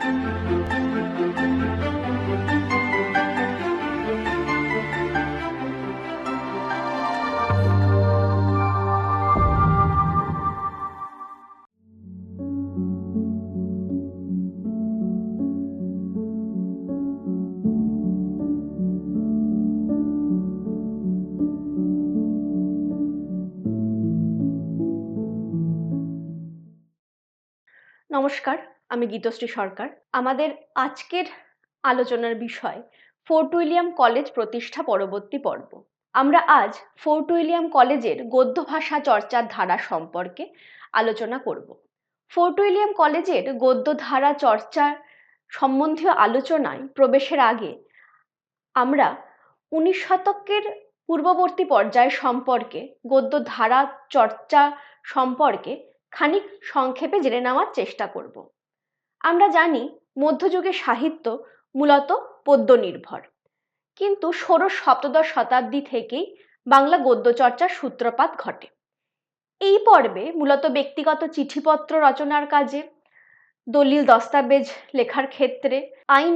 নমস্কার, আমি গীতশ্রী সরকার। আমাদের আজকের আলোচনার বিষয় ফোর্ট উইলিয়াম কলেজ প্রতিষ্ঠা পরবর্তী পর্ব। আমরা আজ ফোর্ট উইলিয়াম কলেজের গদ্য ভাষা চর্চার ধারা সম্পর্কে আলোচনা করব। ফোর্ট উইলিয়াম কলেজের গদ্য ধারা চর্চার সম্বন্ধীয় আলোচনায় প্রবেশের আগে আমরা 19 শতকের পূর্ববর্তী পর্যায় সম্পর্কে গদ্য ধারা চর্চা সম্পর্কে খানিক সংক্ষেপে জেনে নেওয়ার চেষ্টা করব। আমরা জানি মধ্যযুগের সাহিত্য মূলত পদ্য নির্ভর, কিন্তু ষোড়শ সপ্তদশ শতাব্দী থেকেই বাংলা গদ্য চর্চার সূত্রপাত ঘটে। এই পর্বে মূলত ব্যক্তিগত চিঠিপত্র রচনার কাজে, দলিল দস্তাবেজ লেখার ক্ষেত্রে, আইন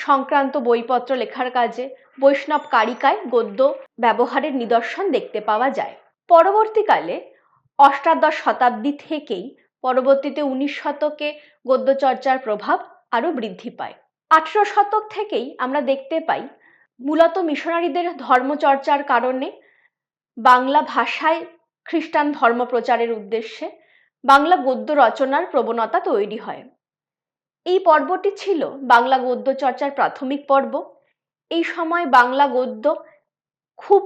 সংক্রান্ত বইপত্র লেখার কাজে বৈষ্ণব কারিকায় গদ্য ব্যবহারের নিদর্শন দেখতে পাওয়া যায়। পরবর্তীকালে অষ্টাদশ শতাব্দী থেকেই পরবর্তীতে 19 শতকে গদ্য চর্চার প্রভাব আরো বৃদ্ধি পায়। 18 শতক থেকেই আমরা দেখতে পাই মূলত মিশনারিদের ধর্মচর্চার কারণে বাংলা ভাষায় খ্রিস্টান ধর্ম প্রচারের উদ্দেশ্যে বাংলা গদ্য রচনার প্রবণতা তৈরি হয়। এই পর্বটি ছিল বাংলা গদ্য চর্চার প্রাথমিক পর্ব। এই সময় বাংলা গদ্য খুব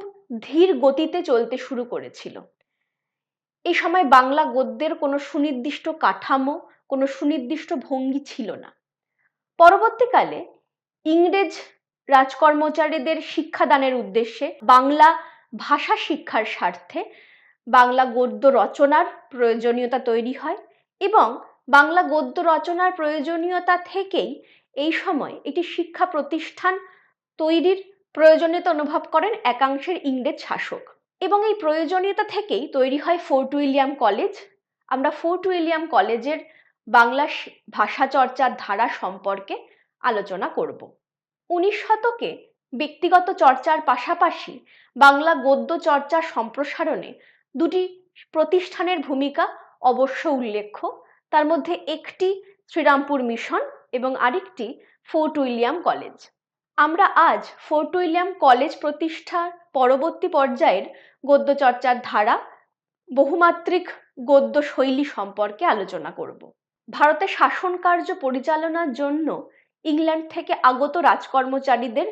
ধীর গতিতে চলতে শুরু করেছিল। এই সময় বাংলা গদ্যের কোনো সুনির্দিষ্ট কাঠামো, কোনো সুনির্দিষ্ট ভঙ্গি ছিল না। পরবর্তীকালে ইংরেজ রাজকর্মচারীদের শিক্ষাদানের উদ্দেশ্যে বাংলা ভাষা শিক্ষার স্বার্থে বাংলা গদ্য রচনার প্রয়োজনীয়তা তৈরি হয় এবং বাংলা গদ্য রচনার প্রয়োজনীয়তা থেকেই এই সময় একটি শিক্ষা প্রতিষ্ঠান তৈরির প্রয়োজনীয়তা অনুভব করেন একাংশের ইংরেজ শাসক এবং এই প্রয়োজনীয়তা থেকেই তৈরি হয় ফোর্ট উইলিয়াম কলেজ। আমরা ফোর্ট উইলিয়াম কলেজের বাংলা ভাষা চর্চার ধারা সম্পর্কে আলোচনা করব। 19 শতকে ব্যক্তিগত চর্চার পাশাপাশি বাংলা গদ্য চর্চার সম্প্রসারণে দুটি প্রতিষ্ঠানের ভূমিকা অবশ্য উল্লেখ্য। তার মধ্যে একটি শ্রীরামপুর মিশন এবং আরেকটি ফোর্ট উইলিয়াম কলেজ। আমরা আজ ফোর্ট উইলিয়াম কলেজ প্রতিষ্ঠার পরবর্তী পর্যায়ের গদ্য চর্চার ধারা বহুমাত্রিক গদ্য শৈলী সম্পর্কে আলোচনা করব। ভারতের শাসন কার্য পরিচালনার জন্য ইংল্যান্ড থেকে আগত রাজকর্মচারীদের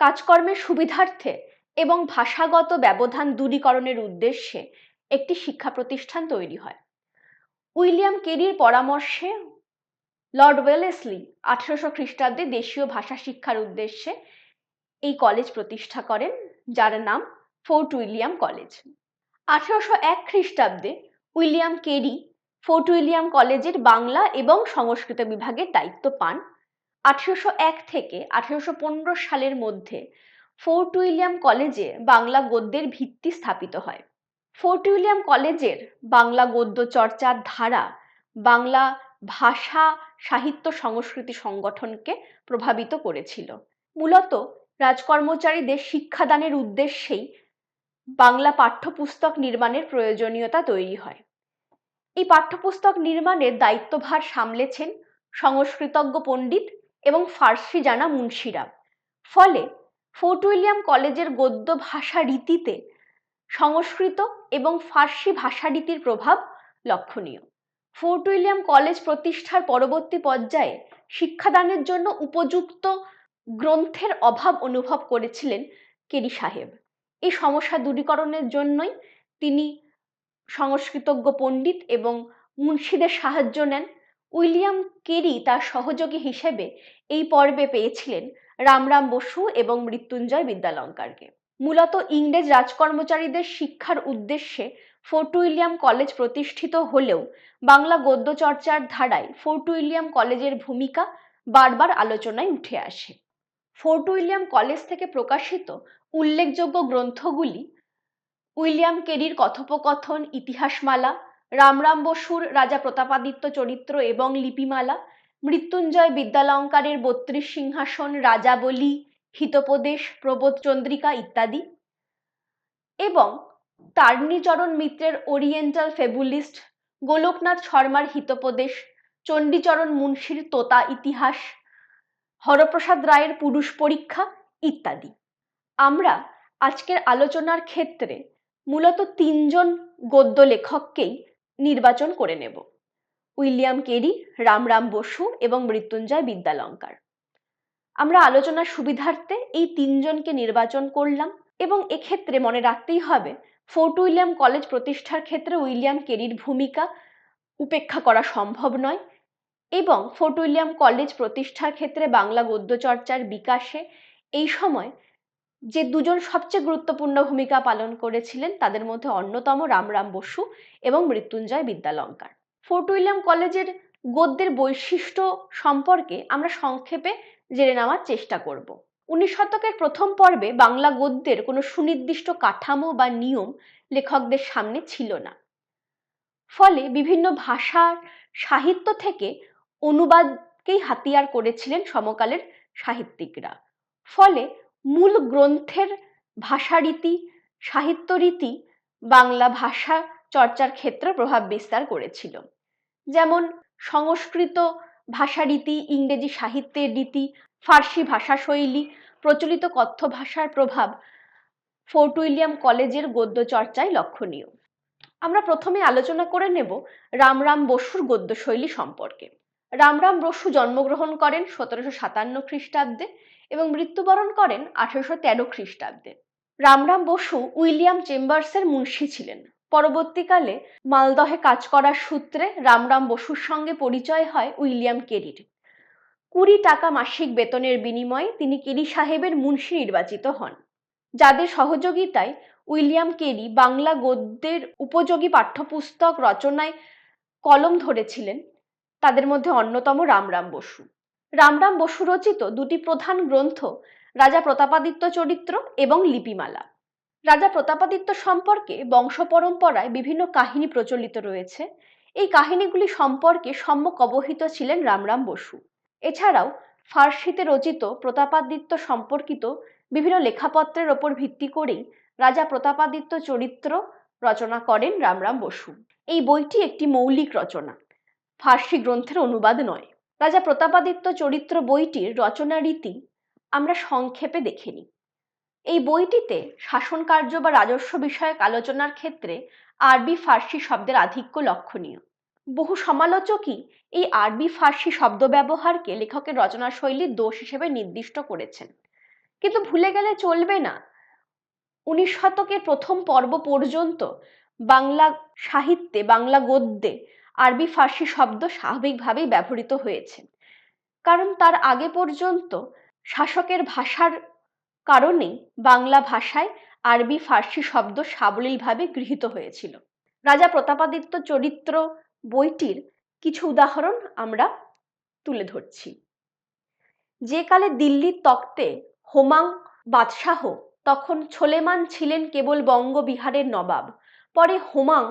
কাজকর্মের সুবিধার্থে এবং ভাষাগত ব্যবধান দূরীকরণের উদ্দেশ্যে একটি শিক্ষা প্রতিষ্ঠান তৈরি হয়। উইলিয়াম কেরির পরামর্শে লর্ড ওয়েলেসলি 1800 খ্রিস্টাব্দে দেশীয় ভাষা শিক্ষার উদ্দেশ্যে এই কলেজ প্রতিষ্ঠা করেন, যার নাম ফোর্ট উইলিয়াম কলেজ। 1801 খ্রিস্টাব্দে উইলিয়াম কেরি ফোর্ট উইলিয়াম কলেজের বাংলা এবং সংস্কৃত বিভাগের দায়িত্ব পান। 1801 থেকে 1815 সালের মধ্যে ফোর্ট উইলিয়াম কলেজে বাংলা গদ্যের ভিত্তি স্থাপিত হয়। ফোর্ট উইলিয়াম কলেজের বাংলা গদ্য চর্চার ধারা বাংলা ভাষা সাহিত্য সংস্কৃতি সংগঠনকে প্রভাবিত করেছিল। মূলত রাজকর্মচারীদের শিক্ষাদানের উদ্দেশ্যেই বাংলা পাঠ্যপুস্তক নির্মাণের প্রয়োজনীয়তা তৈরি হয়। এই পাঠ্যপুস্তক নির্মাণের দায়িত্বভার সামলেছেন সংস্কৃতজ্ঞ পণ্ডিত এবং ফার্সি জানা মুন্সিরা। ফলে ফোর্ট উইলিয়াম কলেজের গদ্য ভাষা রীতিতে সংস্কৃত এবং ফার্সি ভাষারীতির প্রভাব লক্ষণীয়। ফোর্ট উইলিয়াম কলেজ প্রতিষ্ঠার পরবর্তী পর্যায়ে শিক্ষাদানের জন্য উপযুক্ত গ্রন্থের অভাব অনুভব করেছিলেন কেরি সাহেব। এই সমস্যা দূরীকরণের জন্যই তিনি সংস্কৃতজ্ঞ পণ্ডিত এবং মুন্সিদের সাহায্য নেন। উইলিয়াম কেরি তার সহযোগী হিসেবে এই পর্বে পেয়েছিলেন রামরাম বসু এবং মৃত্যুঞ্জয় বিদ্যালঙ্কারকে। মূলত ইংরেজ রাজকর্মচারীদের শিক্ষার উদ্দেশ্যে ফোর্ট উইলিয়াম কলেজ প্রতিষ্ঠিত হলেও বাংলা গদ্য চর্চার ধারায় ফোর্ট উইলিয়াম কলেজের ভূমিকা বারবার আলোচনায় উঠে আসে। ফোর্ট উইলিয়াম কলেজ থেকে প্রকাশিত উল্লেখযোগ্য গ্রন্থগুলি উইলিয়াম কেরির কথোপকথন, ইতিহাসমালা, রামরাম বসুর রাজা প্রতাপাদিত্য চরিত্র এবং লিপিমালা, মৃত্যুঞ্জয় বিদ্যালঙ্কারের ৩২ সিংহাসন, রাজাবলী, হিতোপদেশ, প্রবোধ চন্দ্রিকা ইত্যাদি, এবং তারিণীচরণ মিত্রের ওরিয়েন্টাল ফেবুলিস্ট, গোলকনাথ শর্মার হিতোপদেশ, চণ্ডীচরণ মুন্সির তোতা ইতিহাস, হরপ্রসাদ রায়ের পুরুষ পরীক্ষা ইত্যাদি। আমরা আজকের আলোচনার ক্ষেত্রে মূলত ৩ জন গদ্য লেখককেই নির্বাচন করে নেব: উইলিয়াম কেরি, রামরাম বসু এবং মৃত্যুঞ্জয় বিদ্যালঙ্কার। আমরা আলোচনার সুবিধার্থে এই ৩ জনকে নির্বাচন করলাম, এবং এক্ষেত্রে মনে রাখতেই হবে ফোর্ট উইলিয়াম কলেজ প্রতিষ্ঠার ক্ষেত্রে উইলিয়াম কেরির ভূমিকা উপেক্ষা করা সম্ভব নয়, এবং ফোর্ট উইলিয়াম কলেজ প্রতিষ্ঠার ক্ষেত্রে বাংলা গদ্য চর্চার বিকাশে এই সময় যে দুজন সবচেয়ে গুরুত্বপূর্ণ ভূমিকা পালন করেছিলেন তাদের মধ্যে অন্যতম রামরাম বসু এবং মৃত্যুঞ্জয় বিদ্যালঙ্কার। ফোর্ট উইলিয়াম কলেজের গদ্যের বৈশিষ্ট্য সম্পর্কে আমরা সংক্ষেপে জেনে নেওয়ার চেষ্টা করব। 19 শতকের প্রথম পর্বে বাংলা গদ্যের কোনো সুনির্দিষ্ট কাঠামো বা নিয়ম লেখকদের সামনে ছিল না, ফলে বিভিন্ন ভাষার সাহিত্য থেকে অনুবাদকেই হাতিয়ার করেছিলেন সমকালের সাহিত্যিকরা। ফলে মূল গ্রন্থের ভাষারীতি, সাহিত্যরীতি বাংলা ভাষা চর্চার ক্ষেত্রে প্রভাব বিস্তার করেছিল। যেমন সংস্কৃত ভাষারীতি, ইংরেজি সাহিত্যের রীতি, ফার্সি ভাষাশৈলী, প্রচলিত কথ্য ভাষার প্রভাব ফোর্ট উইলিয়াম কলেজের গদ্য চর্চায় লক্ষণীয়। আমরা প্রথমে আলোচনা করে নেব রামরাম বসুর গদ্যশৈলী সম্পর্কে। রামরাম বসু জন্মগ্রহণ করেন 1757 খ্রিস্টাব্দে এবং মৃত্যুবরণ করেন 1813 খ্রিস্টাব্দে। রামরাম বসু উইলিয়াম চেম্বার্সের মুন্সি ছিলেন। পরবর্তীকালে মালদহে কাজ করার সূত্রে রামরাম বসুর সঙ্গে পরিচয় হয় উইলিয়াম কেরির। 20 টাকা মাসিক বেতনের বিনিময়ে তিনি কেরি সাহেবের মুন্সি নির্বাচিত হন, যাদের সহযোগিতায় উইলিয়াম কেরি বাংলা গদ্যের উপযোগী পাঠ্যপুস্তক রচনায় কলম ধরেছিলেন। তাদের মধ্যে অন্যতম রামরাম বসু। রামরাম বসু রচিত দুটি প্রধান গ্রন্থ রাজা প্রতাপাদিত্য চরিত্র এবং লিপিমালা। রাজা প্রতাপাদিত্য সম্পর্কে বংশ পরম্পরায় বিভিন্ন কাহিনী প্রচলিত রয়েছে। এই কাহিনীগুলি সম্পর্কে সম্যক অবহিত ছিলেন রামরাম বসু। এছাড়াও ফার্সিতে রচিত প্রতাপাদিত্য সম্পর্কিত বিভিন্ন লেখাপত্রের ওপর ভিত্তি করেই রাজা প্রতাপাদিত্য চরিত্র রচনা করেন রামরাম বসু। এই বইটি একটি মৌলিক রচনা, ফার্সি গ্রন্থের অনুবাদ নয়। রাজা প্রতাপাদিত্য চরিত্র বইটির রচনা রীতি আমরা সংক্ষেপে দেখে নিই। এই বইটিতে শাসন কার্য বা রাজস্ব বিষয়ক আলোচনার ক্ষেত্রে আরবি ফার্সি শব্দের আধিক্য লক্ষণীয়। বহু সমালোচকই এই আরবি ফার্সি শব্দ ব্যবহারকে লেখকের রচনা শৈলীর দোষ হিসেবে নির্দিষ্ট করেছেন, কিন্তু ভুলে গেলে চলবে না 19 শতকের প্রথম পর্ব পর্যন্ত বাংলা সাহিত্যে, বাংলা গদ্যে আরবি ফার্সি শব্দ স্বাভাবিকভাবেই ব্যবহৃত হয়েছে, কারণ তার আগে পর্যন্ত শাসকের ভাষার কারণেই বাংলা ভাষায় আরবি ফার্সি শব্দ সাবলীলভাবে গৃহীত হয়েছিল। রাজা প্রতাপাদিত্য চরিত্র বইটির কিছু উদাহরণ আমরা তুলে ধরছি। যে কালে দিল্লির তখ্তে হোমাং বাদশাহ, তখন ছোলেমান ছিলেন কেবল বঙ্গবিহারের নবাব। পরে হোমাং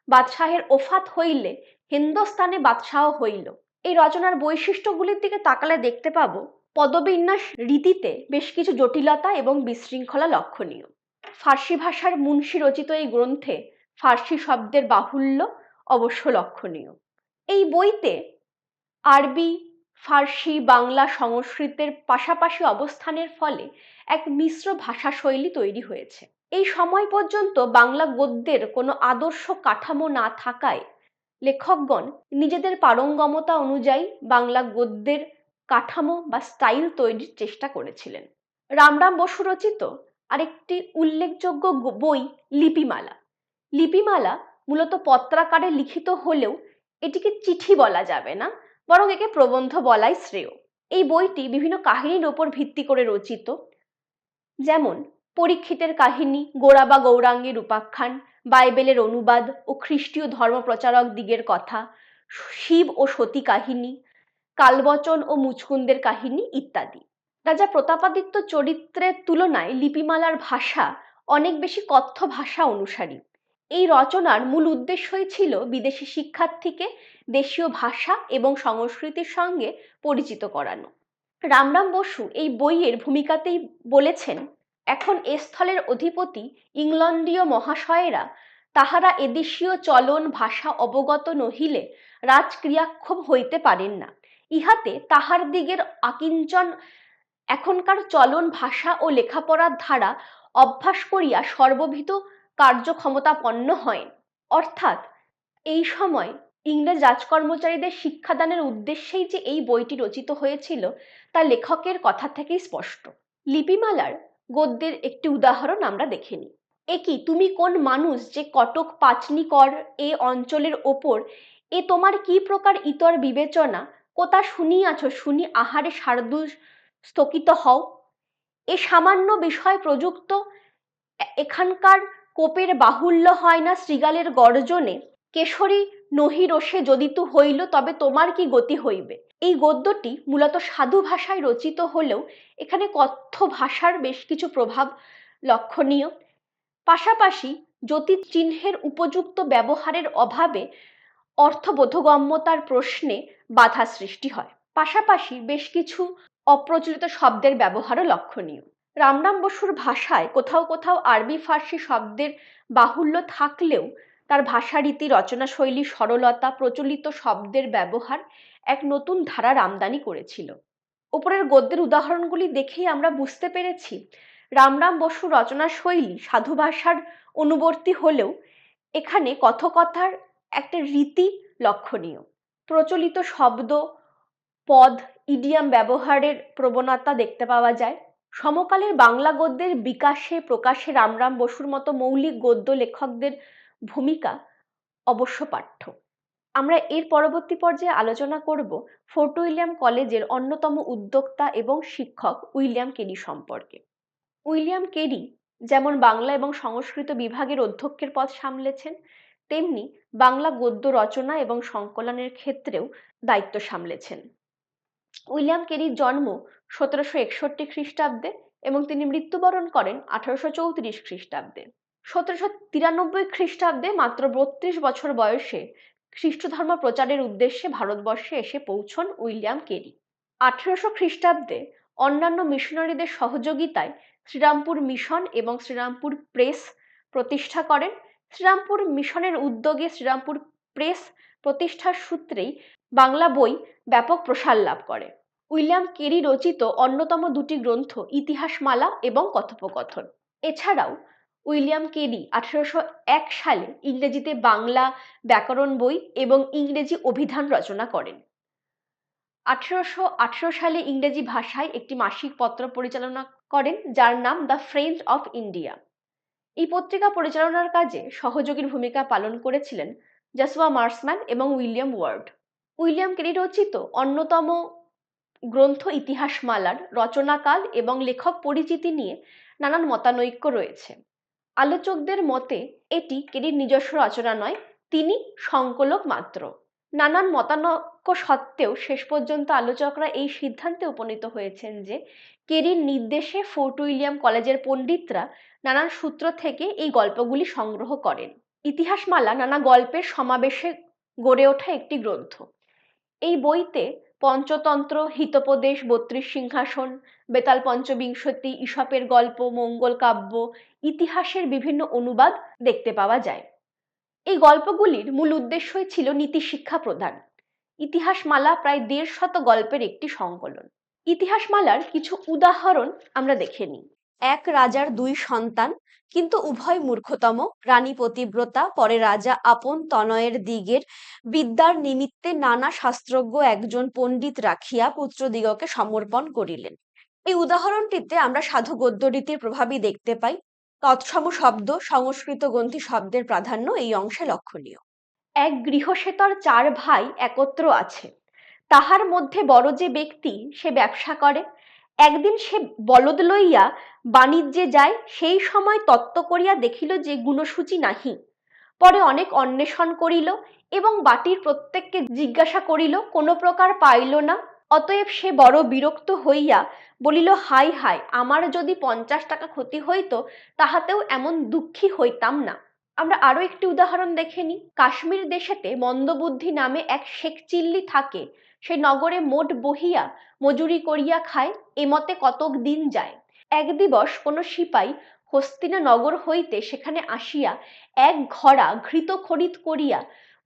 বাদশাহের ওফাত হইলে হিন্দুস্তানে বাদশাহ হইল। এই রচনার বৈশিষ্ট্যগুলির দিকে তাকালে দেখতে পাবো পদবিন্যাস রীতিতে বেশ কিছু জটিলতা এবং বিশৃঙ্খলা লক্ষণীয়। ফার্সি ভাষার মুন্সি রচিত এই গ্রন্থে ফার্সি শব্দের বাহুল্য অবশ্য লক্ষণীয়। এই বইতে আরবি, ফার্সি, বাংলা, সংস্কৃতের পাশাপাশি অবস্থানের ফলে এক মিশ্র ভাষাশৈলী তৈরি হয়েছে। এই সময় পর্যন্ত বাংলা গদ্যের কোনো আদর্শ কাঠামো না থাকায় লেখকগণ নিজেদের পারঙ্গমতা অনুযায়ী বাংলা গদ্যের কাঠামো বা স্টাইল তৈরির চেষ্টা করেছিলেন। রামরাম বসু রচিত আরেকটি উল্লেখযোগ্য বই লিপিমালা। লিপিমালা মূলত পত্রাকারে লিখিত হলেও এটিকে চিঠি বলা যাবে না, বরং একে প্রবন্ধ বলাই শ্রেয়। এই বইটি বিভিন্ন কাহিনীর ওপর ভিত্তি করে রচিত, যেমন পরীক্ষিতের কাহিনী, গোরা বা গৌরাঙ্গের উপাখ্যান, বাইবেলের অনুবাদ ও খ্রিস্টীয় ধর্মপ্রচারক দিগের কথা, শিব ও সতী কাহিনী, কালবচন ও মুচকুন্দের কাহিনী ইত্যাদি। রাজা প্রতাপাদিত্য চরিত্রের তুলনায় লিপিমালার ভাষা অনেক বেশি কথ্য ভাষা অনুসারী। এই রচনার মূল উদ্দেশ্যই ছিল বিদেশি শিক্ষার্থীকে দেশীয় ভাষা এবং সংস্কৃতির সঙ্গে পরিচিত করানো। রামরাম বসু এই বইয়ের ভূমিকাতেই বলেছেন, এখন এ স্থলের অধিপতি ইংলণ্ডীয় মহাশয়েরা তাহারা এদেশীয় চলন ভাষা অবগত নহিলে রাজক্রিয়াক্ষম হইতে পারেন না। ইহাতে তাহার দিগের আকিঞ্চন এখনকার চলন ভাষা ও লেখাপড়ার ধারা অভ্যাস করিয়া সর্ববিধ কার্যক্ষমতাপন্ন হয়। অর্থাৎ এই সময় ইংরেজ রাজকর্মচারীদের শিক্ষাদানের উদ্দেশ্যেই যে এই বইটি রচিত হয়েছিল তা লেখকের কথা থেকেই স্পষ্ট। লিপিমালার গদ্যের একটি উদাহরণ আমরা দেখে নিই। একি তুমি কোন মানুষ যে কটক পাচনি কর এ অঞ্চলের ওপর এ তোমার কি প্রকার ইতর বিবেচনা কোথা শুনিয়াছ, শুনি আহারে শার্দুল স্থগিত হও। এ সামান্য বিষয় প্রযুক্ত এখানকার কোপের বাহুল্য হয় না শৃগালের গর্জনে, কেশরী নহি রোষে যদিতু হইল তবে তোমার কি গতি হইবে। এই গদ্যটি মূলত সাধু ভাষায় রচিত হলেও এখানে কথ্য ভাষার বেশ কিছু প্রভাব লক্ষণীয়। পাশাপাশি জ্যোতিষ চিহ্নের উপযুক্ত ব্যবহারের অভাবে অর্থবোধগম্যতার প্রশ্নে বাধা সৃষ্টি হয়। পাশাপাশি বেশ কিছু অপ্রচলিত শব্দের ব্যবহারও লক্ষণীয়। রামরাম বসুর ভাষায় কোথাও কোথাও আরবি ফার্সি শব্দের বাহুল্য থাকলেও তার ভাষারীতি, রচনাশৈলী, সরলতা, প্রচলিত শব্দের ব্যবহার এক নতুন ধারার আমদানি করেছিল। উপরের গদ্যের উদাহরণগুলি দেখেই আমরা বুঝতে পেরেছি রামরাম বসুর রচনাশৈলী সাধু ভাষার অনুবর্তী হলেও এখানে কথকথার একটা রীতি লক্ষণীয়। প্রচলিত শব্দ, পদ, ইডিয়াম ব্যবহারের প্রবণতা দেখতে পাওয়া যায়। সমকালের বাংলা গদ্যের বিকাশে প্রকাশে রামরাম বসুর মতো মৌলিক গদ্য লেখকদের ভূমিকা অবশ্যপাঠ্য। আমরা এর পরবর্তী পর্যায়ে আলোচনা করব ফোর্ট উইলিয়াম কলেজের অন্যতম উদ্যোক্তা এবং শিক্ষক উইলিয়াম কেরি সম্পর্কে। উইলিয়াম কেরি যেমন বাংলা এবং সংস্কৃত বিভাগের অধ্যক্ষের পদ সামলেছেন, তেমনি বাংলা গদ্য রচনা এবং সংকলনের ক্ষেত্রেও দায়িত্ব সামলেছেন। উইলিয়াম কেরির জন্ম 1761 খ্রিস্টাব্দে এবং তিনি মৃত্যুবরণ করেন 1834 খ্রিস্টাব্দে। 1793 খ্রিস্টাব্দে মাত্র 32 বছর বয়সে খ্রিস্ট ধর্ম প্রচারের উদ্দেশ্যে ভারতবর্ষে এসে পৌঁছন উইলিয়াম কেরি। 1800 খ্রিস্টাব্দে অন্যান্য মিশনারিদের সহযোগিতায় শ্রীরামপুর মিশন এবং শ্রীরামপুর প্রেস প্রতিষ্ঠা করেন। শ্রীরামপুর মিশনের উদ্যোগে শ্রীরামপুর প্রেস প্রতিষ্ঠার সূত্রেই বাংলা বই ব্যাপক প্রসার লাভ করে। উইলিয়াম কেরি রচিত অন্যতম দুটি গ্রন্থ ইতিহাসমালা এবং কথোপকথন। এছাড়াও উইলিয়াম কেরি 1801 সালে ইংরেজিতে বাংলা ব্যাকরণ বই এবং ইংরেজি অভিধান রচনা করেন। 1818 সালে ইংরেজি ভাষায় একটি মাসিক পত্র পরিচালনা করেন যার নাম দ্য ফ্রেন্ড অফ ইন্ডিয়া। এই পত্রিকা পরিচালনার কাজে সহযোগীর ভূমিকা পালন করেছিলেন জসুয়া মার্সম্যান এবং উইলিয়াম ওয়ার্ড। উইলিয়াম কেরি রচিত অন্যতম গ্রন্থ ইতিহাসমালার রচনাকাল এবং লেখক পরিচিতি নিয়ে নানান মতানৈক্য রয়েছে। আলোচকদের মতে এটি কেরির নিজস্ব রচনা নয়, তিনি সংকলক মাত্র। নানান মতানৈক্য সত্ত্বেও শেষ পর্যন্ত আলোচকরা এই সিদ্ধান্তে উপনীত হয়েছেন যে কেরির নির্দেশে ফোর্ট উইলিয়াম কলেজের পণ্ডিতরা নানান সূত্র থেকে এই গল্পগুলি সংগ্রহ করেন। ইতিহাসমালা নানা গল্পের সমাবেশে গড়ে ওঠা একটি গ্রন্থ। এই বইতে পঞ্চতন্ত্র, হিতোপদেশ, 32 সিংহাসন, বেতাল পঞ্চবিংশতি, ঈশপের গল্প, মঙ্গল কাব্য, ইতিহাসের বিভিন্ন অনুবাদ দেখতে পাওয়া যায়। এই গল্পগুলির মূল উদ্দেশ্যই ছিল নীতি শিক্ষা প্রদান। ইতিহাসমালা প্রায় 150 গল্পের একটি সংকলন। ইতিহাসমালার কিছু উদাহরণ আমরা দেখে নিই। এক রাজার 2 সন্তান, কিন্তু উভয় মূর্খতম। রানী পতিব্রতা, পরে রাজা আপন তনয়ের দিগের বিদ্যার নিমিত্তে নানা শাস্ত্রজ্ঞ একজন পণ্ডিত রাখিয়া পুত্রদিগকে সমর্পণ করিলেন। এই উদাহরণটিতে আমরা সাধু গদ্য রীতির প্রভাবই দেখতে পাই। তৎসম শব্দ, সংস্কৃত গ্রন্থি শব্দের প্রাধান্য এই অংশে লক্ষণীয়। এক গৃহসেতর 4 ভাই একত্র আছে, তাহার মধ্যে বড় যে ব্যক্তি সে ব্যবসা করে। একদিন সে বলদ লইয়া বাণিজ্যে যায়, সেই সময় তত্ত্ব করিয়া দেখিল যে গুণসূচি নাহি। পরে অনেক অন্বেষণ করিল এবং বাটির প্রত্যেককে জিজ্ঞাসা করিল, কোনো প্রকার পাইল না। অতএব সে বড় বিরক্ত হইয়া বলিল, হাই হাই, আমার যদি 50 টাকা ক্ষতি হইত তাহাতেও এমন দুঃখী হইতাম না। আমরা আরো একটি উদাহরণ দেখে নিই। কাশ্মীর দেশেতে মন্দবুদ্ধি নামে এক শেখ চিল্লি থাকে, সে নগরে মোট বহিয়া মজুরি করিয়া খায়, এমতে কতক দিন যায়। এক দিবস কোনো সিপাই হস্তিনা নগর হইতে সেখানে আসিয়া এক ঘড়া ঘৃত খরিদ করিয়া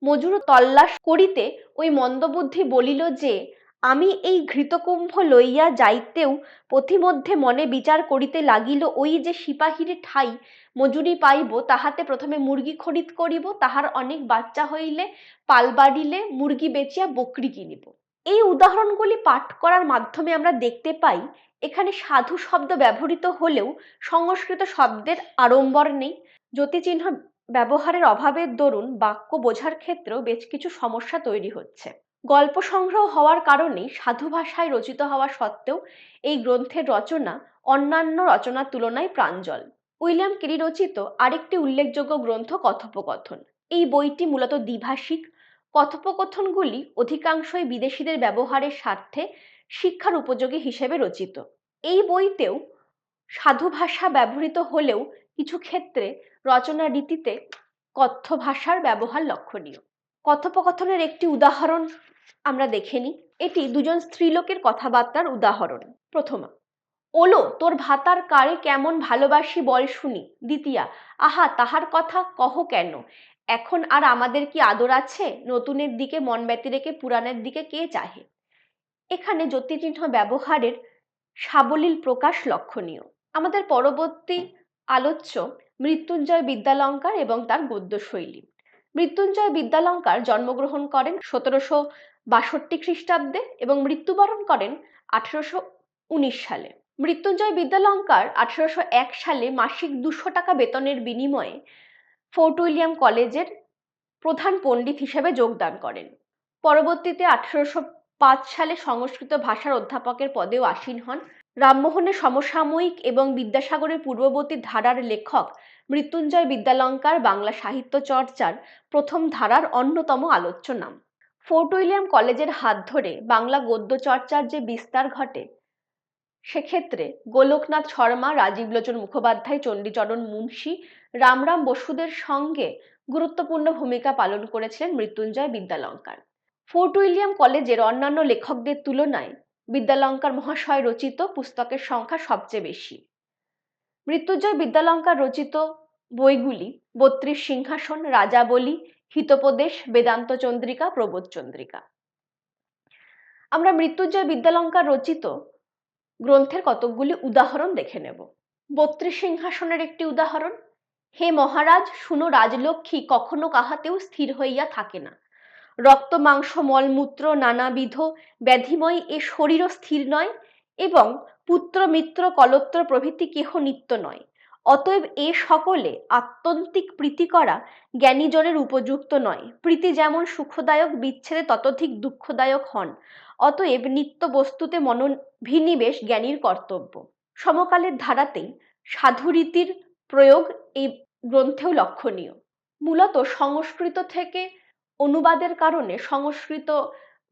মজুর তল্লাশ করিতে ওই মন্দবুদ্ধি বলিল যে, আমি এই ঘৃতকুম্ভ লইয়া যাইতেও পথিমধ্যে মনে বিচার করিতে লাগিল, ওই যে সিপাহীর ঠাই মজুরি পাইব, তাহাতে প্রথমে মুরগি খরিদ করিব, তাহার অনেক বাচ্চা হইলে পাল বাড়িলে মুরগি বেচিয়া বকরি কিনিব। এই উদাহরণগুলি পাঠ করার মাধ্যমে আমরা দেখতে পাই এখানে সাধু শব্দ ব্যবহৃত হলেও সংস্কৃত শব্দের আড়ম্বর নেই। যতিচিহ্ন ব্যবহারের অভাবের দরুন বাক্য বোঝার ক্ষেত্রেও বেশ কিছু সমস্যা তৈরি হচ্ছে। গল্প সংগ্রহ হওয়ার কারণেই সাধু ভাষায় রচিত হওয়া সত্ত্বেও এই গ্রন্থের রচনা অন্যান্য রচনার তুলনায় প্রাঞ্জল। উইলিয়াম কেরি রচিত আরেকটি উল্লেখযোগ্য গ্রন্থ কথোপকথন। এই বইটি মূলত দ্বিভাষিক। কথোপকথনগুলি অধিকাংশই বিদেশিদের ব্যবহারের স্বার্থে শিক্ষার উপযোগী হিসেবে রচিত। এই বইতেও সাধু ভাষা ব্যবহৃত হলেও কিছু ক্ষেত্রে রচনা রীতিতে কথ্য ভাষার ব্যবহার লক্ষণীয়। কথোপকথনের একটি উদাহরণ আমরা দেখে নিই। এটি দুজন স্ত্রীলোকের কথাবার্তার উদাহরণ। প্রথমা: ওলো তোর ভাতার কারে কেমন ভালোবাসি বল শুনি। দ্বিতীয়া: আহা তাহার কথা কহ কেন, এখন আর আমাদের কি আদর আছে, নতুনের দিকে মন ব্যতি রেখে পুরাণের দিকে কে চাহে। এখানে যতিচিহ্ন ব্যবহারের সাবলীল প্রকাশ লক্ষণীয়। আমাদের পরবর্তী আলোচ্য মৃত্যুঞ্জয় বিদ্যালঙ্কার এবং তার গদ্যশৈলী। মৃত্যুঞ্জয় বিদ্যালঙ্কার জন্মগ্রহণ করেন 1762 খ্রিস্টাব্দে এবং মৃত্যুবরণ করেন 1819 সালে। মৃত্যুঞ্জয় বিদ্যালঙ্কার 1801 সালে মাসিক 200 টাকা বেতনের বিনিময়ে ফোর্ট উইলিয়াম কলেজের প্রধান পণ্ডিত হিসেবে যোগদান করেন। পরবর্তীতে 1805 সালে সংস্কৃত ভাষার অধ্যাপকের পদেও আসীন হন। রামমোহনের সমসাময়িক এবং বিদ্যাসাগরের পূর্ববর্তী ধারার লেখক মৃত্যুঞ্জয় বিদ্যালঙ্কার বাংলা সাহিত্য চর্চার প্রথম ধারার অন্যতম আলোচ্য নাম। ফোর্ট উইলিয়াম কলেজের হাত ধরে বাংলা গদ্য চর্চার যে বিস্তার ঘটে, সেক্ষেত্রে গোলকনাথ শর্মা, রাজীবলোচন মুখোপাধ্যায়, চণ্ডীচরণ মুন্সী, রামরাম বসুদের সঙ্গে গুরুত্বপূর্ণ ভূমিকা পালন করেছিলেন মৃত্যুঞ্জয় বিদ্যালঙ্কার। ফোর্ট উইলিয়াম কলেজের অন্যান্য লেখকদের তুলনায় বিদ্যালঙ্কার মহাশয় রচিত পুস্তকের সংখ্যা সবচেয়ে বেশি। মৃত্যুঞ্জয় বিদ্যালঙ্কার রচিত বইগুলি 32 সিংহাসন, রাজাবলি, হিতোপদেশ, বেদান্ত চন্দ্রিকা, প্রবোধ চন্দ্রিকা। আমরা মৃত্যুঞ্জয় বিদ্যালঙ্কার রচিত গ্রন্থের কতকগুলি উদাহরণ দেখে নেব। 32 সিংহাসনের একটি উদাহরণ: হে মহারাজ, শুনো, রাজলক্ষ্মী কখনো কাহাতেও স্থির হইয়া থাকে না। রক্ত মাংস মলমূত্র নানাবিধ ব্যাধিময় এ শরীরও স্থির নয়, এবং পুত্র মিত্র কলত্র প্রভৃতি কেহ নিত্য নয়। অতএব এ সকলে আত্যন্তিক প্রীতি করা জ্ঞানীজনের উপযুক্ত নয়। প্রীতি যেমন সুখদায়ক, বিচ্ছেদে ততোধিক দুঃখদায়ক হন। অতএব নিত্য বস্তুতে মনোভিনিবেশ জ্ঞানীর কর্তব্য। সমকালের ধারাতেই সাধুরীতির প্রয়োগ এই গ্রন্থেও লক্ষণীয়। মূলত সংস্কৃত থেকে অনুবাদের কারণে সংস্কৃত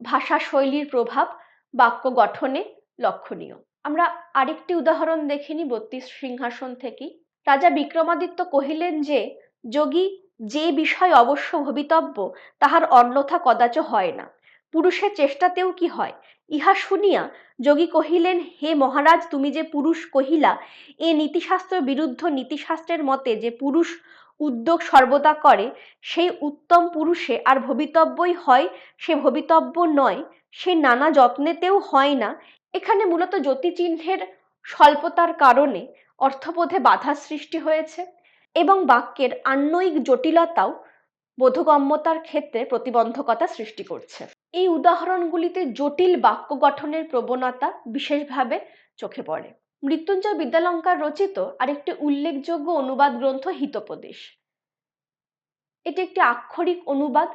ভাষা শৈলীর প্রভাব বাক্য গঠনে লক্ষণীয়। আমরা আরেকটি উদাহরণ দেখিনি 32 সিংহাসন থেকেই। রাজা বিক্রমাদিত্য কহিলেন যে, যোগী যে বিষয় অবশ্য ভবিতব্য তাহার অন্যথা কদাচ হয় না, পুরুষের চেষ্টাতেও কি হয়। ইহা শুনিয়া যোগী কহিলেন, হে মহারাজ, তুমি যে পুরুষ কহিলা, এ নীতিশাস্ত্র বিরুদ্ধ। নীতিশাস্ত্রের মতে যে পুরুষ উদ্যোগ সর্বদা করে, সেই উত্তম পুরুষে আর ভবিতব্যই হয়, সে ভবিতব্য নয়, সে নানা যত্নেতেও হয় না। এখানে মূলত যতিচিহ্নের স্বল্পতার কারণে অর্থবোধে বাধার সৃষ্টি হয়েছে এবং বাক্যের আন্বয়িক জটিলতাও বোধগম্যতার ক্ষেত্রে প্রতিবন্ধকতা সৃষ্টি করছে। এই উদাহরণগুলিতে জটিল বাক্য গঠনের প্রবণতা বিশেষভাবে চোখে পড়ে। মৃত্যুঞ্জয় বিদ্যালঙ্কার রচিত আরেকটি উল্লেখযোগ্য অনুবাদ গ্রন্থ হিতোপদেশ। এটি একটি আক্ষরিক অনুবাদ।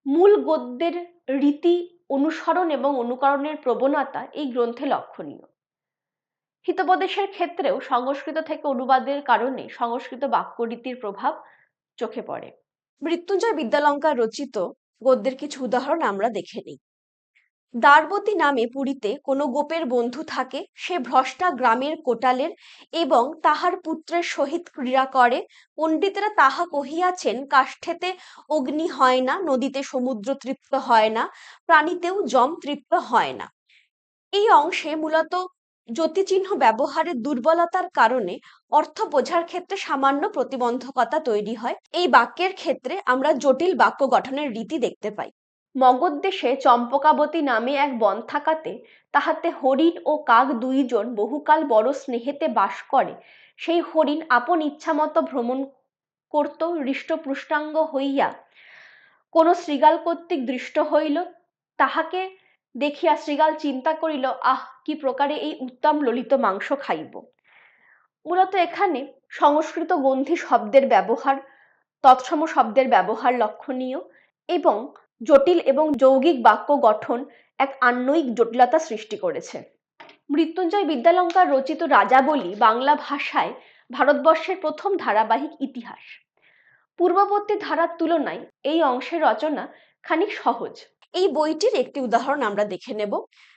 মূল গদ্যের রীতি অনুসরণ এবং অনুকরণের প্রবণতা এই গ্রন্থে লক্ষণীয়। হিতোপদেশের ক্ষেত্রেও সংস্কৃত থেকে অনুবাদের কারণে সংস্কৃত বাক্যরীতির প্রভাব চোখে পড়ে। মৃত্যুঞ্জয় বিদ্যালঙ্কার রচিত গদ্যের কিছু উদাহরণ আমরা দেখে নিই। দ্বারবতী নামে পুরীতে কোনো গোপের বন্ধু থাকে, সে ভ্রষ্টা গ্রামের কোটালের এবং তাহার পুত্রের সহিত ক্রীড়া করে। পণ্ডিতেরা তাহা কহিয়াছেন, কাষ্ঠেতে অগ্নি হয় না, নদীতে সমুদ্র তৃপ্ত হয় না, প্রাণীতেও যম তৃপ্ত হয় না। এই অংশে মূলত জ্যোতিচিহ্ন ব্যবহারের দুর্বলতার কারণে অর্থ বোঝার ক্ষেত্রে সামান্য প্রতিবন্ধকতা তৈরি হয়। এই বাক্যের ক্ষেত্রে আমরা জটিল বাক্য গঠনের রীতি দেখতে পাই। মগধ দেশে চম্পকাবতী নামে এক বন থাকাতে, তাহাতে হরিণ ও কাক দুইজন বহুকাল বড় স্নেহেতে বাস করে। সেই হরিণ আপন ইচ্ছামতো ভ্রমণ করত হৃষ্টপুষ্টাঙ্গ হইয়া কোন শৃগাল কর্তৃক দৃষ্ট হইল। তাহাকে দেখিয়া শৃগাল চিন্তা করিল, আহ, কি প্রকারে এই উত্তম ললিত মাংস খাইব। মূলত এখানে সংস্কৃত গ্রন্থি শব্দের ব্যবহার, তৎসম শব্দের ব্যবহার লক্ষণীয় এবং জটিল এবং যৌগিক বাক্য গঠন এক আন্বয়িক জটিলতা সৃষ্টি করেছে। মৃত্যুঞ্জয় বিদ্যালঙ্কার রচিত রাজাবলী বাংলা ভাষায় ভারতবর্ষের প্রথম ধারাবাহিক ইতিহাস। পূর্ববর্তী ধারার তুলনায় এই অংশের রচনা খানিক সহজ। এই বইটির একটি উদাহরণ আমরা দেখে নেব।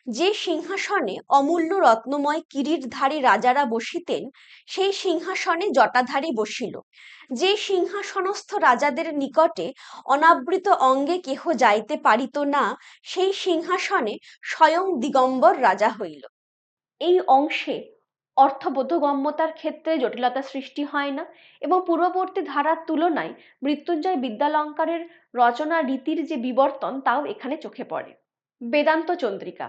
যে সিংহাসনে অমূল্য রত্নময় কিরীটধারী রাজারা বসিতেন, সেই সিংহাসনে জটাধারী বসিল। যে সিংহাসনস্থ রাজাদের নিকটে অনাবৃত অঙ্গে কেহ যাইতে পারিত না, সেই সিংহাসনে স্বয়ং দিগম্বর রাজা হইল। এই অংশে অর্থবোধগম্যতার ক্ষেত্রে জটিলতা সৃষ্টি হয় না এবং পূর্ববর্তী ধারার তুলনায় মৃত্যুঞ্জয় বিদ্যালঙ্কারের রচনা রীতির যে বিবর্তন তাও এখানে চোখে পড়ে। বেদান্ত চন্দ্রিকা।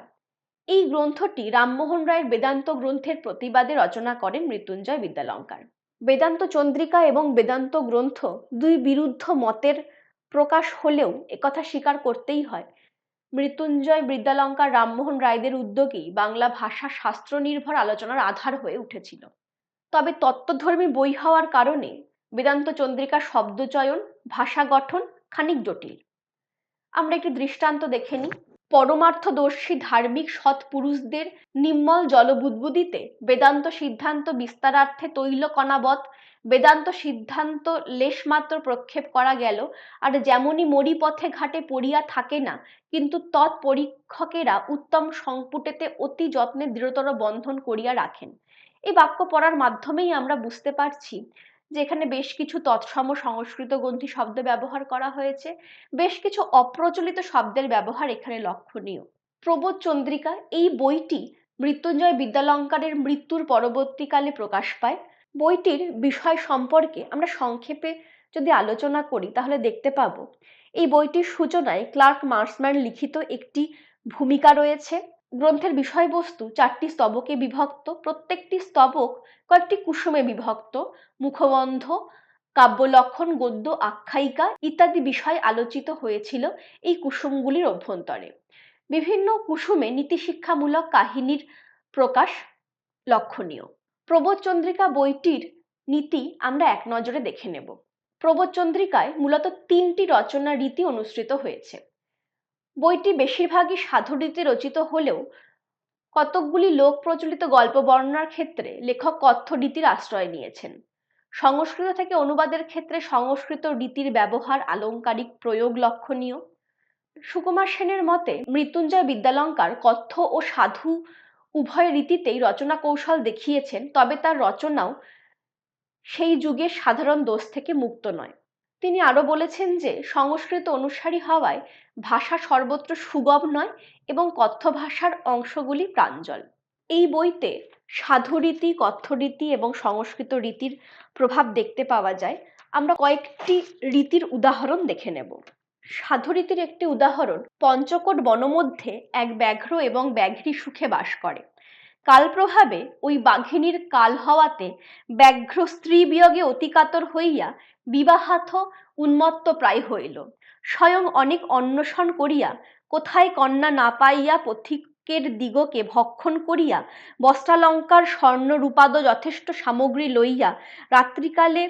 এই গ্রন্থটি রামমোহন রায়ের বেদান্ত গ্রন্থের প্রতিবাদে রচনা করেন মৃত্যুঞ্জয় বিদ্যালঙ্কার। বেদান্ত চন্দ্রিকা এবং বেদান্ত গ্রন্থ দুই বিরুদ্ধ মতের প্রকাশ হলেও একথা স্বীকার করতেই হয়, মৃত্যুঞ্জয় বিদ্যালঙ্কার রামমোহন রায়দের উদ্যোগেই বাংলা ভাষা শাস্ত্র নির্ভর আলোচনার আধার হয়ে উঠেছিল। তবে তত্ত্বধর্মী বই হওয়ার কারণে বেদান্ত চন্দ্রিকার শব্দচয়ন, ভাষা গঠন খানিক জটিল। আমরা একটি দৃষ্টান্ত দেখে নিই। পরমার্থদর্শী ধার্মিক সৎ পুরুষদের নির্মল জলবুদ্বুদিতে বেদান্ত সিদ্ধান্ত বিস্তারার্থে তৈলকণাবৎ বেদান্ত সিদ্ধান্ত লেশমাত্র প্রক্ষেপ করা গেল, আর যেমনি মরি পথে ঘাটে পড়িয়া থাকে না, কিন্তু তৎপরীক্ষকেরা উত্তম সংপুটেতে অতি যত্নে দৃঢ়তর বন্ধন করিয়া রাখেন। এই বাক্য পড়ার মাধ্যমেই আমরা বুঝতে পারছি যে এখানে বেশ কিছু তৎসম সংস্কৃত গ্রন্থি শব্দ ব্যবহার করা হয়েছে, বেশ কিছু অপ্রচলিত শব্দের ব্যবহার এখানে লক্ষণীয়। প্রবোধ চন্দ্রিকা এই বইটি মৃত্যুঞ্জয় বিদ্যালঙ্কারের মৃত্যুর পরবর্তীকালে প্রকাশ পায়। বইটির বিষয় সম্পর্কে আমরা সংক্ষেপে যদি আলোচনা করি তাহলে দেখতে পাব এই বইটির সূচনায় ক্লার্ক মার্সম্যান লিখিত একটি ভূমিকা রয়েছে। গ্রন্থের বিষয়বস্তু 4টি স্তবকে বিভক্ত, প্রত্যেকটি স্তবক কয়েকটি কুসুমে বিভক্ত। মুখবন্ধ, কাব্যলক্ষণ, গদ্য, আখ্যায়িকা ইত্যাদি বিষয় আলোচিত হয়েছিল এই কুসুমগুলির অভ্যন্তরে। বিভিন্ন কুসুমে নীতিশিক্ষামূলক কাহিনীর প্রকাশ লক্ষণীয়। প্রবোধ চন্দ্রিকা বইটির নীতি আমরা এক নজরে দেখে নেব। প্রবোধ চন্দ্রিকায় মূলত 3টি রচনা রীতি অনুসৃত হয়েছে। বইটি বেশিরভাগই সাধুরীতি রচিত হলেও কতকগুলি লোক প্রচলিত গল্প বর্ণনার ক্ষেত্রে লেখক কথ্য রীতির আশ্রয় নিয়েছেন। সংস্কৃত থেকে অনুবাদের ক্ষেত্রে সংস্কৃত রীতির ব্যবহার, আলংকারিক প্রয়োগ লক্ষণীয়। সুকুমার সেনের মতে মৃত্যুঞ্জয় বিদ্যালঙ্কার কথ্য ও সাধু উভয় রীতিতেই রচনা কৌশল দেখিয়েছেন, তবে তার রচনাও সেই যুগের সাধারণ দোষ থেকে মুক্ত নয়। তিনি আরো বলেছেন যে সংস্কৃত অনুসারী হওয়ায় ভাষা সর্বত্র সুগম নয় এবং কথ্য ভাষার অংশগুলি প্রাঞ্জল। এই বইতে সাধুরীতি, কথ্যরীতি এবং সংস্কৃত রীতির প্রভাব দেখতে পাওয়া যায়। আমরা কয়েকটি রীতির উদাহরণ দেখে নেব। সাধুরীতির একটি উদাহরণ, পঞ্চকোট বনমধ্যে এক ব্যাঘ্র এবং ব্যাঘ্রী সুখে বাস করে। কালপ্রভাবে ওই বাঘিনীর কাল হওয়াতে ব্যাঘ্র স্ত্রী বিয়োগে অতিকাতর হইয়া বিবাহার্থ উন্মত্ত প্রায় হইল। স্বয়ং অনেক অন্বেষণ করিয়া কোথায় কন্যা না পাইয়া পথিকের দিগকে ভক্ষণ করিয়া বস্ত্রালঙ্কার স্বর্ণ রূপাদ যথেষ্ট সামগ্রী লইয়া রাত্রিকালে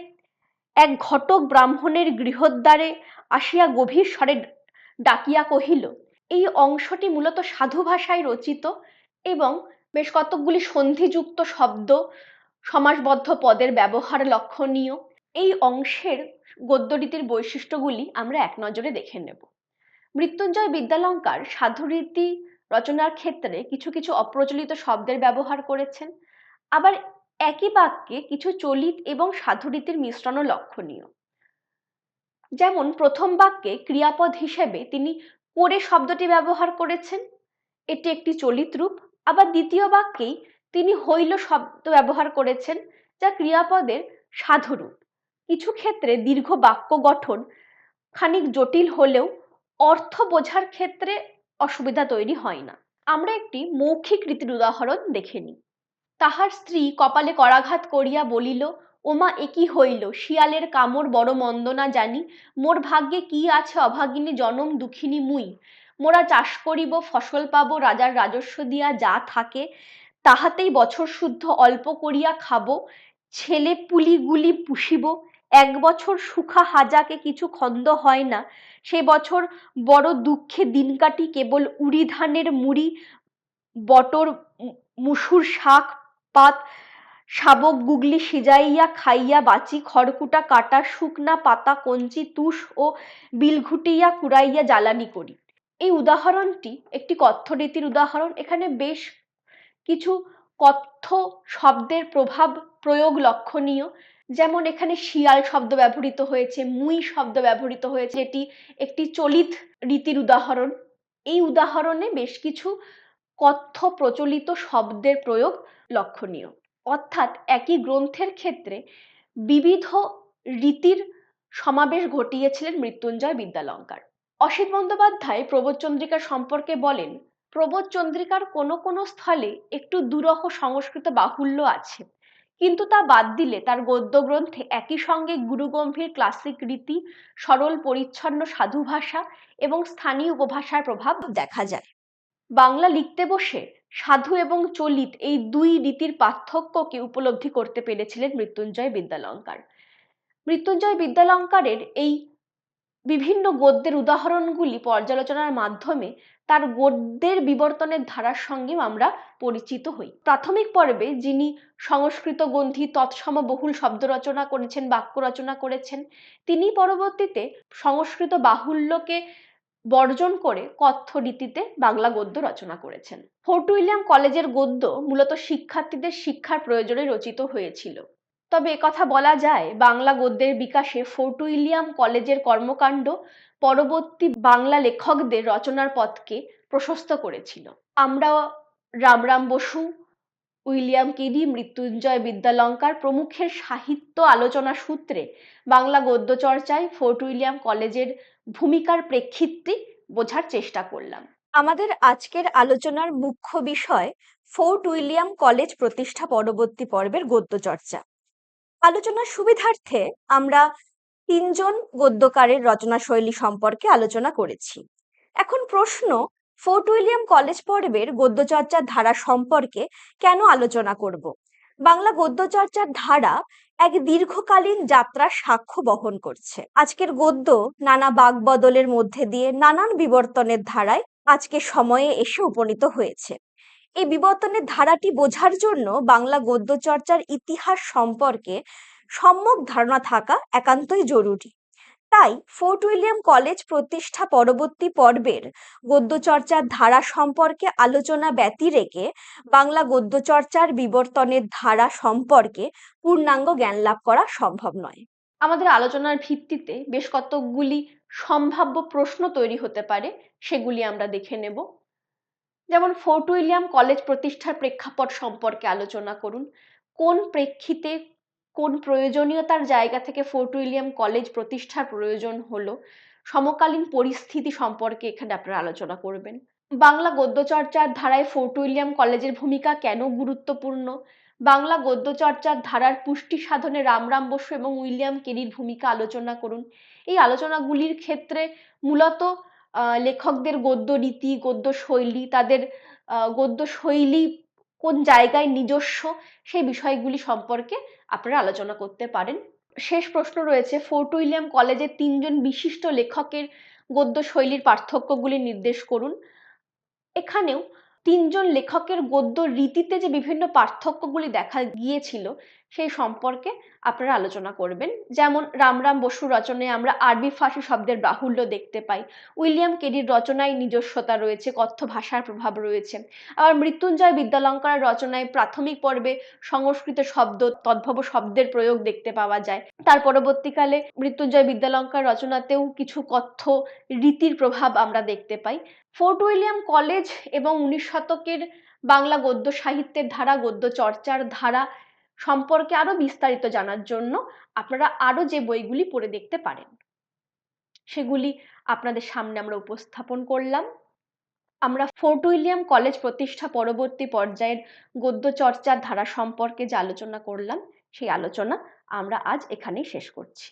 এক ঘটক ব্রাহ্মণের গৃহদ্বারে আসিয়া গভীর স্বরে ডাকিয়া কহিল। এই অংশটি মূলত সাধু ভাষায় রচিত এবং বেশ কতকগুলি সন্ধিযুক্ত শব্দ, সমাসবদ্ধ পদের ব্যবহার লক্ষণীয়। এই অংশের গদ্যরীতির বৈশিষ্ট্যগুলি আমরা এক নজরে দেখে নেব। মৃত্যুঞ্জয় বিদ্যালঙ্কার সাধুরীতি রচনার ক্ষেত্রে কিছু কিছু অপ্রচলিত শব্দের ব্যবহার করেছেন। আবার একই বাক্যে কিছু চলিত এবং সাধুরীতির মিশ্রণও লক্ষণীয়। যেমন প্রথম বাক্যে ক্রিয়াপদ হিসেবে তিনি করে শব্দটি ব্যবহার করেছেন, এটি একটি চলিত রূপ। আবার দ্বিতীয় বাক্যেই তিনি হইল শব্দ ব্যবহার করেছেন, যা ক্রিয়াপদের সাধুরূপ। কিছু ক্ষেত্রে দীর্ঘ বাক্য গঠন খানিক জটিল হলেও অর্থ বোঝার ক্ষেত্রে অসুবিধা তৈরি হয় না। আমরা একটি মৌখিক রীতির উদাহরণ দেখে নিই। তাহার স্ত্রী কপালে করাঘাত করিয়া বলিল, ওমা এ কি হইল, শিয়ালের কামড় বড় মন্দ না জানি, মোর ভাগ্যে কি আছে অভাগিনী জনম দুঃখিনী মুই, মোরা চাষ করিব ফসল পাবো রাজার রাজস্ব দিয়া যা থাকে, তাহাতেই বছর শুদ্ধ অল্প করিয়া খাবো, ছেলে পুলিগুলি পুষিব, এক বছর সুখা হাজাকে কিছু খন্দ হয় না, সে বছর বড় দুঃখে দিন কাটি, কেবল উড়ি ধানের মুড়ি বটর মুসুর শাক পাত শাবক গুগলি সিজাইয়া খাইয়া বাঁচি, খড়কুটা কাটা শুকনা পাতা কঞ্চি তুষ ও বিলঘুটিয়া কুড়াইয়া জ্বালানি করি। এই উদাহরণটি একটি কথ্য রীতির উদাহরণ। এখানে বেশ কিছু কথ্য শব্দের প্রভাব প্রয়োগ লক্ষণীয়। যেমন এখানে শিয়াল শব্দ ব্যবহৃত হয়েছে, মুই শব্দ ব্যবহৃত হয়েছে, এটি একটি চলিত রীতির উদাহরণ। এই উদাহরণে বেশ কিছু কথ্য প্রচলিত শব্দের প্রয়োগ লক্ষণীয়। অর্থাৎ একই গ্রন্থের ক্ষেত্রে বিবিধ রীতির সমাবেশ ঘটিয়েছিলেন মৃত্যুঞ্জয় বিদ্যালঙ্কার। অসিত বন্দ্যোপাধ্যায় প্রবোধচন্দ্রিকা সম্পর্কে বলেন, প্রবোধচন্দ্রিকার কোনো কোনো স্থলে একটু দুরহ সংস্কৃত বাহুল্য আছে, কিন্তু তা বাদ দিলে তার গদ্য গ্রন্থে একই সঙ্গে গুরুগম্ভীর ক্লাসিক রীতি, সরল পরিচ্ছন্ন সাধু ভাষা এবং স্থানীয় উপভাষার প্রভাব দেখা যায়। বাংলা লিখতে বসে সাধু এবং চলিত এই দুই রীতির পার্থক্যকে উপলব্ধি করতে পেরেছিলেন মৃত্যুঞ্জয় বিদ্যালঙ্কার। মৃত্যুঞ্জয় বিদ্যালঙ্কারের এই বিভিন্ন গদ্যের উদাহরণগুলি পর্যালোচনার মাধ্যমে তার গদ্যের বিবর্তনের ধারার সঙ্গেও আমরা পরিচিত হই। প্রাথমিক পর্বে যিনি সংস্কৃত গ্রন্থি তৎসম বহুল শব্দ রচনা করেছেন, বাক্য রচনা করেছেন, তিনি পরবর্তীতে সংস্কৃত বাহুল্যকে বর্জন করে কথ্য রীতিতে বাংলা গদ্য রচনা করেছেন। ফোর্ট উইলিয়াম কলেজের গদ্য মূলত শিক্ষার্থীদের শিক্ষার প্রয়োজনে রচিত হয়েছিল। তবে একথা বলা যায়, বাংলা গদ্যের বিকাশে ফোর্ট উইলিয়াম কলেজের কর্মকাণ্ড পরবর্তী বাংলা লেখকদের রচনার পথকে প্রশস্ত করেছিল। আমরা রামরাম বসু, উইলিয়াম কেরি, মৃত্যুঞ্জয় বিদ্যালঙ্কার প্রমুখের সাহিত্য আলোচনা সূত্রে বাংলা গদ্য চর্চায় ফোর্ট উইলিয়াম কলেজের ভূমিকার প্রেক্ষিতটি বোঝার চেষ্টা করলাম। আমাদের আজকের আলোচনার মুখ্য বিষয় ফোর্ট উইলিয়াম কলেজ প্রতিষ্ঠা পরবর্তী পর্বের গদ্য চর্চা। আলোচনার সুবিধার্থে আমরা তিনজন গদ্যকারের রচনা শৈলী সম্পর্কে আলোচনা করেছি। এখন প্রশ্ন, ফোর্ট উইলিয়াম কলেজ পর্বের গদ্যচর্চার ধারা সম্পর্কে কেন আলোচনা করব? বাংলা গদ্যচর্চার ধারা এক দীর্ঘকালীন যাত্রার সাক্ষ্য বহন করছে। আজকের গদ্য নানা বাকবদলের মধ্যে দিয়ে নানান বিবর্তনের ধারায় আজকে সময়ে এসে উপনীত হয়েছে। এই বিবর্তনের ধারাটি বোঝার জন্য বাংলা গদ্যচর্চার ইতিহাস সম্পর্কে সম্যক ধারণা থাকা একান্তই জরুরি। তাই ফোর্ট উইলিয়াম কলেজ প্রতিষ্ঠা পরবর্তী পর্বের গদ্যচর্চার ধারা সম্পর্কে আলোচনা ব্যতি রেখে বাংলা গদ্যচর্চার বিবর্তনের ধারা সম্পর্কে পূর্ণাঙ্গ জ্ঞান লাভ করা সম্ভব নয়। আমাদের আলোচনার ভিত্তিতে বেশ কতকগুলি সম্ভাব্য প্রশ্ন তৈরি হতে পারে, সেগুলি আমরা দেখে নেব। যেমন ফোর্ট উইলিয়াম কলেজ প্রতিষ্ঠার প্রেক্ষাপট সম্পর্কে আলোচনা করুন। কোন প্রেক্ষিতে, কোন প্রয়োজনীয়তার জায়গা থেকে ফোর্ট উইলিয়াম কলেজ প্রতিষ্ঠার প্রয়োজন হলো, সমকালীন পরিস্থিতি সম্পর্কে এখানে আপনারা আলোচনা করবেন। বাংলা গদ্যচর্চার ধারায় ফোর্ট উইলিয়াম কলেজের ভূমিকা কেন গুরুত্বপূর্ণ, বাংলা গদ্যচর্চার ধারার পুষ্টি সাধনে রামরাম বসু এবং উইলিয়াম কেরির ভূমিকা আলোচনা করুন। এই আলোচনাগুলির ক্ষেত্রে মূলত লেখকদের গদ্য রীতি, গদ্য শৈলী, তাদের গদ্য শৈলী কোন জায়গায় নিজস্ব, সেই বিষয়গুলি সম্পর্কে আপনারা আলোচনা করতে পারেন। শেষ প্রশ্ন রয়েছে, ফোর্ট উইলিয়াম কলেজের তিনজন বিশিষ্ট লেখকের গদ্য শৈলীর পার্থক্যগুলি নির্দেশ করুন। এখানেও তিনজন লেখকের গদ্য রীতিতে যে বিভিন্ন পার্থক্যগুলি দেখা গিয়েছিল, সেই সম্পর্কে আপনারা আলোচনা করবেন। যেমন রামরাম বসুর রচনায় আমরা আরবি ফার্সি শব্দের বাহুল্য দেখতে পাই। উইলিয়াম কেরির রচনায় নিজস্বতা রয়েছে, কথ্য ভাষার প্রভাব রয়েছে। আবার মৃত্যুঞ্জয় বিদ্যালঙ্কারের রচনায় প্রাথমিক পর্বে সংস্কৃত শব্দ, তদ্ভব শব্দের প্রয়োগ দেখতে পাওয়া যায়। তার পরবর্তীকালে মৃত্যুঞ্জয় বিদ্যালঙ্কার রচনাতেও কিছু কথ্য রীতির প্রভাব আমরা দেখতে পাই। ফোর্ট উইলিয়াম কলেজ এবং 19 শতকের বাংলা গদ্য সাহিত্যের ধারা, গদ্য চর্চার ধারা সম্পর্কে আরো বিস্তারিত জানার জন্য আপনারা আরো যে বইগুলি পড়ে দেখতে পারেন, সেগুলি আপনাদের সামনে আমরা উপস্থাপন করলাম। আমরা ফোর্ট উইলিয়াম কলেজ প্রতিষ্ঠা পরবর্তী পর্যায়ের গদ্য চর্চার ধারা সম্পর্কে যে আলোচনা করলাম, সেই আলোচনা আমরা আজ এখানেই শেষ করছি।